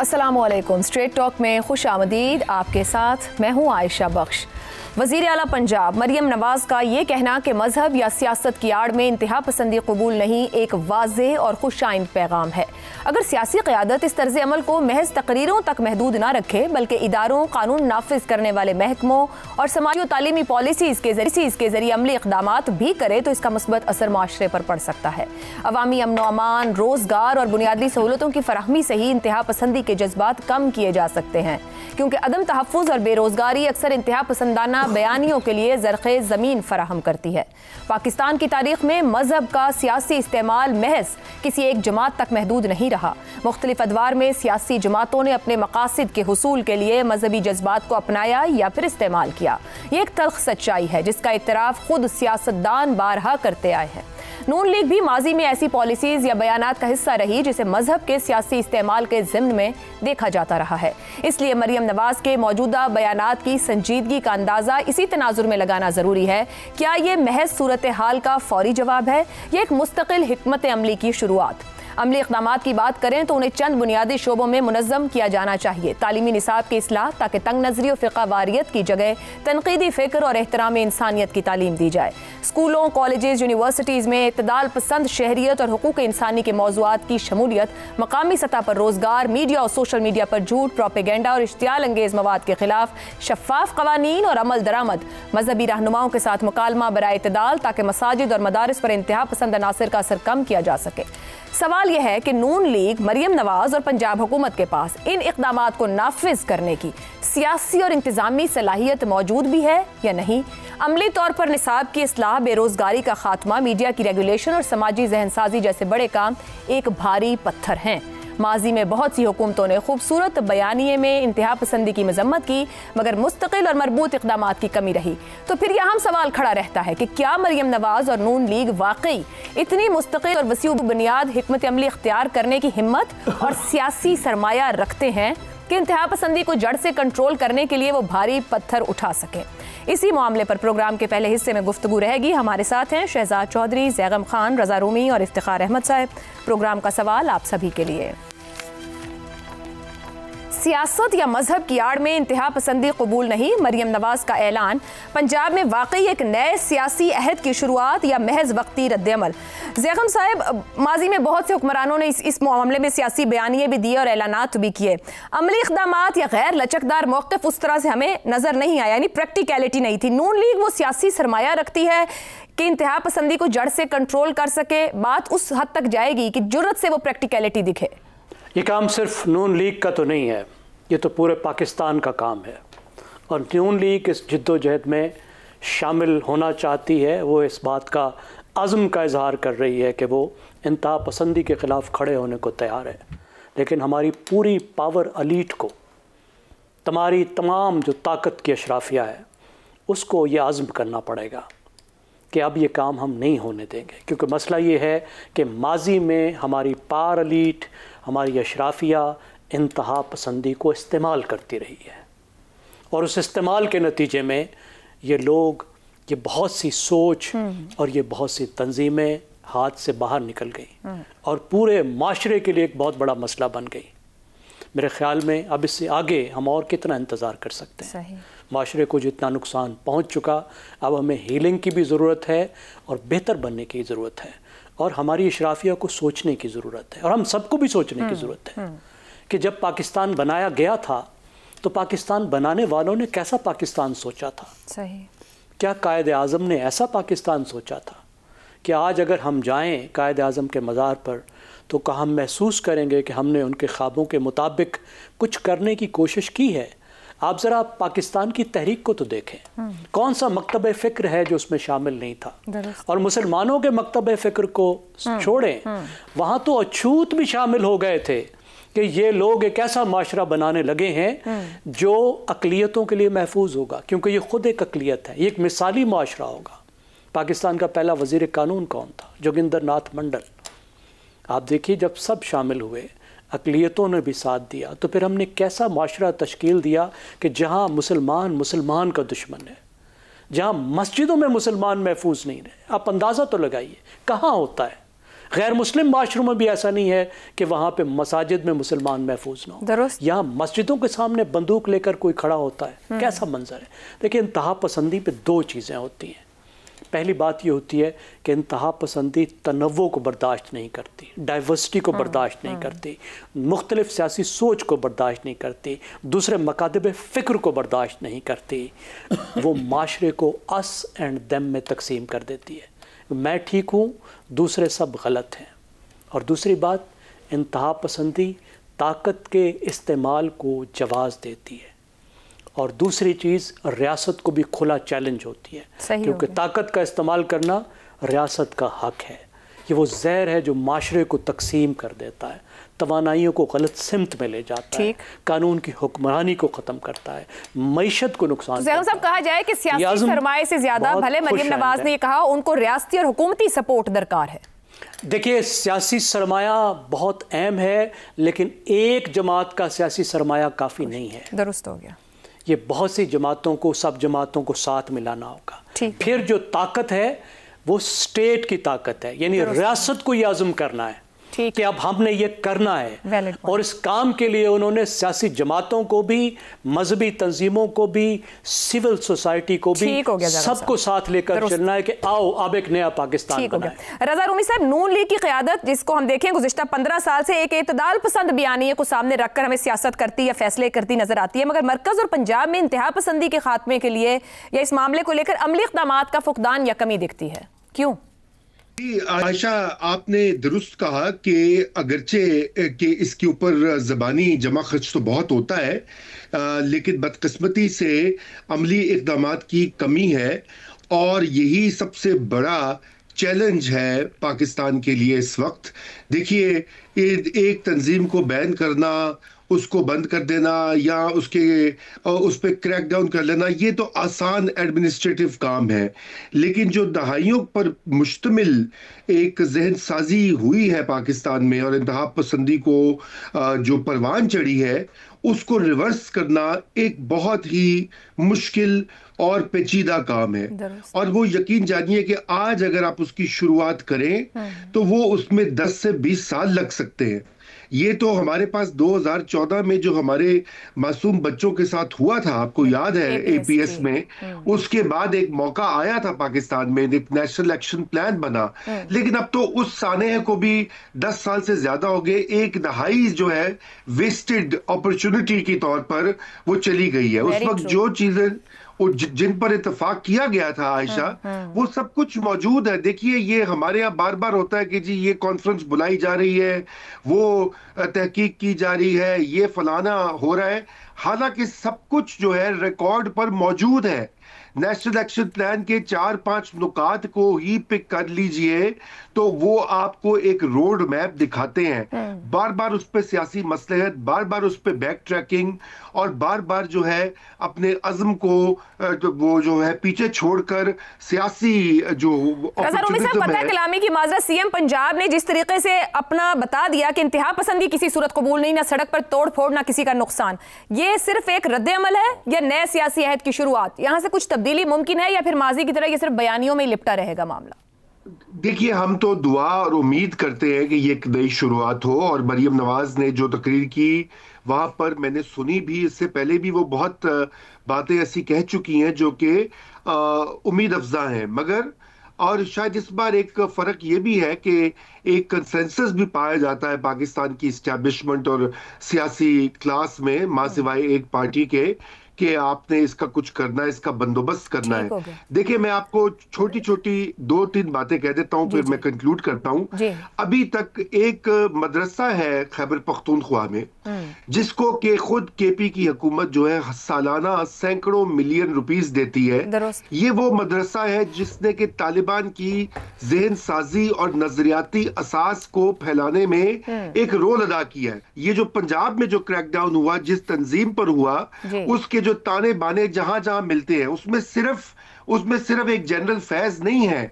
अस्सलामुअलैकुम। Straight talk में खुश आमदीद। आपके साथ मैं हूँ आयशा बख्श। वज़ीर आला पंजाब मरियम नवाज़ का ये कहना कि मजहब या सियासत की आड़ में इंतहा पसंदी कबूल नहीं, एक वाज़ेह और खुश आइंद पैगाम है। अगर सियासी क़यादत इस तर्ज़ अमल को महज तकरीरों तक महदूद ना रखे, बल्कि इदारों, कानून नाफिज करने वाले महकमों और समाजी और तालीमी पॉलिसीज़ के ज़रिए अमली इक़दामात भी करे तो इसका मुस्बत असर माशरे पर पड़ सकता है। अवामी अमन व अमान, रोज़गार और बुनियादी सहूलतों की फराहमी से ही इंतहा पसंदी के जज्बात कम किए जा सकते हैं, क्योंकि अदम तहफ़्फ़ुज़ और बेरोज़गारी अक्सर इंतहा पसंदाना बयानियों के लिए ज़रख़े ज़मीन फराहम करती है। पाकिस्तान की तारीख़ में मज़हब का सियासी इस्तेमाल महज किसी एक जमात तक महदूद नहीं रहा। मुख्तलिफ अदवार में सियासी जमातों ने अपने मकासद के हुसूल के लिए मजहबी जज्बात को अपनाया या फिर इस्तेमाल किया। ये एक तल्ख़ सच्चाई है जिसका इतराफ़ खुद सियासतदान बारहा करते आए हैं। नून लीग भी माजी में ऐसी पॉलिसीज़ या बयानात का हिस्सा रही जिसे मजहब के सियासी इस्तेमाल के ज़िम्न में देखा जाता रहा है। इसलिए मरियम नवाज़ के मौजूदा बयानात की संजीदगी का अंदाज़ा इसी तनाजुर में लगाना ज़रूरी है। क्या ये महज सूरत हाल का फौरी जवाब है या एक मुस्तकिल हिकमत अमली की शुरुआत? अमली इक़दामात की बात करें तो उन्हें चंद बुनियादी शोबों में मुनज़्ज़म किया जाना चाहिए। तालीमी निसाब की इस्लाह, ताकि तंग नज़री और फ़िक़ा वारियत की जगह तनक़ीदी फ़िक्र और एहतराम इंसानियत की तालीम दी जाए। स्कूलों, कॉलेजेस, यूनिवर्सिटीज़ में इत्तदाल पसंद शहरियत और हुकूक इंसानी के मौज़ूआत की शमूलियत, मकामी सतह पर रोज़गार, मीडिया और सोशल मीडिया पर झूठ, प्रोपेगेंडा और इश्तियाल अंगेज़ मवाद के खिलाफ शफ़ाफ़ क़वानीन और अमल दरामद, मजहबी रहनुमाओं के साथ मुकालमा बराए इत्तदाल, ताकि मसाजिद और मदारिस पर इंतहा पसंद अनासर का असर कम किया जा सके। सवाल यह है कि नून लीग, मरियम नवाज़ और पंजाब हुकूमत के पास इन इक़दामात को नाफिज करने की सियासी और इंतज़ामी सलाहियत मौजूद भी है या नहीं। अमली तौर पर निसाब की इस्लाह, बेरोज़गारी का खात्मा, मीडिया की रेगुलेशन और समाजी जहनसाजी जैसे बड़े काम एक भारी पत्थर हैं। माजी में बहुत सी हुकूमतों ने खूबसूरत बयानिए में इंतहा पसंदी की मजम्मत की, मगर मुस्तकिल और मरबूत इक़दामात की कमी रही। तो फिर यहाँ सवाल खड़ा रहता है कि क्या मरियम नवाज़ और नून लीग वाकई इतनी मुस्तकिल और वसीउ बुनियाद हिकमत अमली इख्तियार करने की हिम्मत और सियासी सरमाया रखते हैं कि इंतहा पसंदी को जड़ से कंट्रोल करने के लिए वो भारी पत्थर उठा सकें? इसी मामले पर प्रोग्राम के पहले हिस्से में गुफ्तगू रहेगी। हमारे साथ हैं शहजाद चौधरी, ज़ैगम खान, रज़ा रूमी और इफ्तिखार अहमद साहब। प्रोग्राम का सवाल आप सभी के लिए। सियासत या मजहब की आड़ में इंतहा पसंदी कबूल नहीं, मरियम नवाज़ का ऐलान पंजाब में वाकई एक नए सियासी अहद की शुरुआत या महज वक्ती रद्द-ए-अमल? ज़ैगम साहब, माजी में बहुत से हुक्मरानों ने इस मामले में सियासी बयानिए भी दिए और ऐलानात भी किए। अमली इक़दामात या गैर लचकदार मौक़िफ़ उस तरह से हमें नज़र नहीं आया, यानी प्रैक्टिकलिटी नहीं थी। नून लीग वो सियासी सरमाया रखती है कि इंतहा पसंदी को जड़ से कंट्रोल कर सके। बात उस हद तक जाएगी कि जुर्रत से वो प्रैक्टिकलिटी दिखे। ये काम सिर्फ नून लीग का तो नहीं है, ये तो पूरे पाकिस्तान का काम है। और नून लीग इस जद्दोजहद में शामिल होना चाहती है। वो इस बात का अज़्म का इजहार कर रही है कि वो इंतहा पसंदी के ख़िलाफ़ खड़े होने को तैयार है। लेकिन हमारी पूरी पावर अलीट को, हमारी तमाम जो ताकत की अशराफिया है, उसको ये आज़्म करना पड़ेगा कि अब ये काम हम नहीं होने देंगे। क्योंकि मसला ये है कि माजी में हमारी पावर अलीट, हमारी अशराफिया इंतहा पसंदी को इस्तेमाल करती रही है, और उस इस्तेमाल के नतीजे में ये लोग, ये बहुत सी सोच और ये बहुत सी तंजीमें हाथ से बाहर निकल गई और पूरे माशरे के लिए एक बहुत बड़ा मसला बन गई। मेरे ख़्याल में अब इससे आगे हम और कितना इंतज़ार कर सकते हैं? सही। माशरे को जितना नुकसान पहुँच चुका, अब हमें हीलिंग की भी ज़रूरत है और बेहतर बनने की ज़रूरत है, और हमारी अशराफिया को सोचने की ज़रूरत है, और हम सबको भी सोचने की ज़रूरत है कि जब पाकिस्तान बनाया गया था तो पाकिस्तान बनाने वालों ने कैसा पाकिस्तान सोचा था? सही। क्या कायद आज़म ने ऐसा पाकिस्तान सोचा था कि आज अगर हम जाएं कायद आज़म के मज़ार पर तो क्या हम महसूस करेंगे कि हमने उनके ख्वाबों के मुताबिक कुछ करने की कोशिश की है? आप ज़रा पाकिस्तान की तहरीक को तो देखें, कौन सा मकतब फ़िक्र है जो उसमें शामिल नहीं था? और मुसलमानों के मकतब फ़िक्र को छोड़ें, वहाँ तो अछूत भी शामिल हो गए थे कि ये लोग एक ऐसा माशरा बनाने लगे हैं जो अक़लियतों के लिए महफूज होगा, क्योंकि ये ख़ुद एक अक़लियत है, ये एक मिसाली माशरा होगा। पाकिस्तान का पहला वज़ीर कानून कौन था? जोगिंदर नाथ मंडल। आप देखिए, जब सब शामिल हुए, अक़लियतों ने भी साथ दिया, तो फिर हमने कैसा माशरा तश्कील दिया कि जहाँ मुसलमान का दुश्मन है, जहाँ मस्जिदों में मुसलमान महफूज नहीं रहे। आप अंदाज़ा तो लगाइए कहाँ होता है। غیر مسلم معاشروں میں بھی ایسا نہیں ہے کہ وہاں پہ مساجد میں مسلمان محفوظ نہ ہو. درست. یہاں مسجدوں کے سامنے بندوق لے کر کوئی کھڑا ہوتا ہے, کیسا منظر ہے. دیکھیں, انتہا پسندی پہ دو چیزیں ہوتی ہیں. پہلی بات یہ ہوتی ہے کہ انتہا پسندی تنوع کو برداشت نہیں کرتی, ڈائیورسٹی کو برداشت نہیں کرتی, مختلف سیاسی سوچ کو برداشت نہیں کرتی, دوسرے مکاتب فکر کو برداشت نہیں کرتی. وہ معاشرے کو اس اینڈ دیم میں تقسیم کر دیتی ہے. میں ٹھیک ہوں, دوسرے سب غلط ہیں. اور دوسری بات, انتہا پسندی طاقت کے استعمال کو جواز دیتی ہے. اور دوسری چیز, ریاست کو بھی کھلا چیلنج ہوتی ہے, کیونکہ طاقت کا استعمال کرنا ریاست کا حق ہے. یہ وہ زہر ہے جو معاشرے کو تقسیم کر دیتا ہے, توانائیوں کو غلط سمت میں لے جاتا ہے, قانون کی حکمرانی کو ختم کرتا ہے, معیشت کو نقصان دیتا ہے. صاحب کہا جائے کہ سیاسی سرمایہ سے زیادہ, بھلے مریم نواز نے یہ کہا, ان کو ریاستی اور حکومتی سپورٹ درکار ہے. دیکھیے, سیاسی سرمایہ بہت اہم ہے, لیکن ایک جماعت کا سیاسی سرمایہ کافی نہیں ہے. درست ہو گیا. یہ بہت سی جماعتوں کو, سب جماعتوں کو ساتھ ملانا ہوگا. پھر جو طاقت ہے وہ اسٹیٹ کی طاقت ہے, یعنی ریاست کو یہ عزم کرنا ہے کہ اب ہم نے یہ کرنا ہے. اور اس کام کے لیے انہوں نے سیاسی جماعتوں کو بھی, مذہبی تنظیموں کو بھی, سول سوسائٹی کو بھی, سب کو ساتھ لے کر چلنا ہے کہ آؤ اب ایک نیا پاکستان بنائیں. رضا رومی صاحب, نون لیگ کی قیادت, جس کو ہم دیکھیں گزشتہ 15 سال سے ایک اعتدال پسند بیانیے کو سامنے رکھ کر ہمیں سیاست کرتی یا فیصلے کرتی نظر آتی ہے, مگر مرکز اور پنجاب میں انتہا پسندی کے خاتمے کے لیے یا اس معاملے کو لے کر عملی اقدامات کا فقدان یا کمی دکھتی ہے. کیوں؟ عائشہ, آپ نے درست کہا کہ اگرچہ کہ اس کے اوپر زبانی جمع خرچ تو بہت ہوتا ہے, لیکن بدقسمتی سے عملی اقدامات کی کمی ہے, اور یہی سب سے بڑا چیلنج ہے پاکستان کے لیے اس وقت. دیکھیے, ایک تنظیم کو بین کرنا, اس کو بند کر دینا یا اس پہ کریک ڈاؤن کر لینا, یہ تو آسان ایڈمنسٹریٹو کام ہے. لیکن جو دہائیوں پر مشتمل ایک ذہن سازی ہوئی ہے پاکستان میں, اور انتہا پسندی کو جو پروان چڑھی ہے, اس کو ریورس کرنا ایک بہت ہی مشکل اور پیچیدہ کام ہے. اور وہ یقین جانیے کہ آج اگر آپ اس کی شروعات کریں تو وہ اس میں 10 سے 20 سال لگ سکتے ہیں. یہ تو ہمارے پاس 2014 میں جو ہمارے معصوم بچوں کے ساتھ ہوا تھا, آپ کو یاد ہے, اے پی ایس میں, اس کے بعد ایک موقع آیا تھا پاکستان میں, ایک نیشنل ایکشن پلان بنا, لیکن اب تو اس سانحے کو بھی 10 سال سے زیادہ ہو گئے. ایک دہائی جو ہے ویسٹڈ اپرچونٹی کے طور پر وہ چلی گئی ہے. اس وقت جو چیزیں جن پر اتفاق کیا گیا تھا عائشہ, وہ سب کچھ موجود ہے. دیکھیے, یہ ہمارے یہاں بار بار ہوتا ہے کہ جی یہ کانفرنس بلائی جا رہی ہے, وہ تحقیق کی جا رہی ہے, یہ فلانا ہو رہا ہے, حالانکہ سب کچھ جو ہے ریکارڈ پر موجود ہے. نیشنل ایکشن پلان کے 4-5 نکات کو ہی پک کر لیجئے تو وہ آپ کو ایک روڈ میپ دکھاتے ہیں. بار بار اس پہ سیاسی مصلحت, بار بار اس پہ بیک ٹریکنگ, اور بار بار جو ہے اپنے عزم کو وہ جو ہے پیچھے چھوڑ کر سیاسی جو فتح کلامی کی معذرت, سی ایم پنجاب نے جس طریقے سے اپنا بتا دیا کہ انتہا پسندی کسی صورت قبول نہیں, نہ سڑک پر توڑ پھوڑ, نہ کسی کا نقصان, یہ صرف ایک رد عمل ہے یا نئے سیاسی عہد کی شروعات؟ یہاں سے کچھ تبدیلی ممکن ہے یا پھر ماضی کی طرح یہ صرف بیانیوں میں لپٹا رہے گا معاملہ؟ دیکھیے, ہم تو دعا اور امید کرتے ہیں کہ یہ ایک نئی شروعات ہو. اور مریم نواز نے جو تقریر کی وہاں پر میں نے سنی بھی, اس سے پہلے بھی وہ بہت باتیں ایسی کہہ چکی ہیں جو کہ امید افزا ہیں. مگر اور شاید اس بار ایک فرق یہ بھی ہے کہ ایک کنسنسس بھی پایا جاتا ہے پاکستان کی اسٹیبلشمنٹ اور سیاسی کلاس میں, ماں سوائے ایک پارٹی کے, کہ آپ نے اس کا کچھ کرنا ہے, اس کا بندوبست کرنا ہے. دیکھیں, میں آپ کو چھوٹی چھوٹی 2-3 باتیں کہہ دیتا ہوں, پھر میں کنکلوڈ کرتا ہوں. ابھی تک ایک مدرسہ ہے خیبر پختونخوا میں, جس کو کہ خود کے پی کی حکومت جو ہے سالانہ سینکڑوں ملین روپیز دیتی ہے. یہ وہ مدرسہ ہے جس نے کہ طالبان کی ذہن سازی اور نظریاتی اساس کو پھیلانے میں ایک رول ادا کیا ہے. یہ جو پنجاب میں جو کریک ڈاؤن ہوا, جس تنظیم پر ہوا, اس کے جو تانے بانے جہاں جہاں ملتے ہیں, اس میں صرف ایک جنرل فیض نہیں ہے,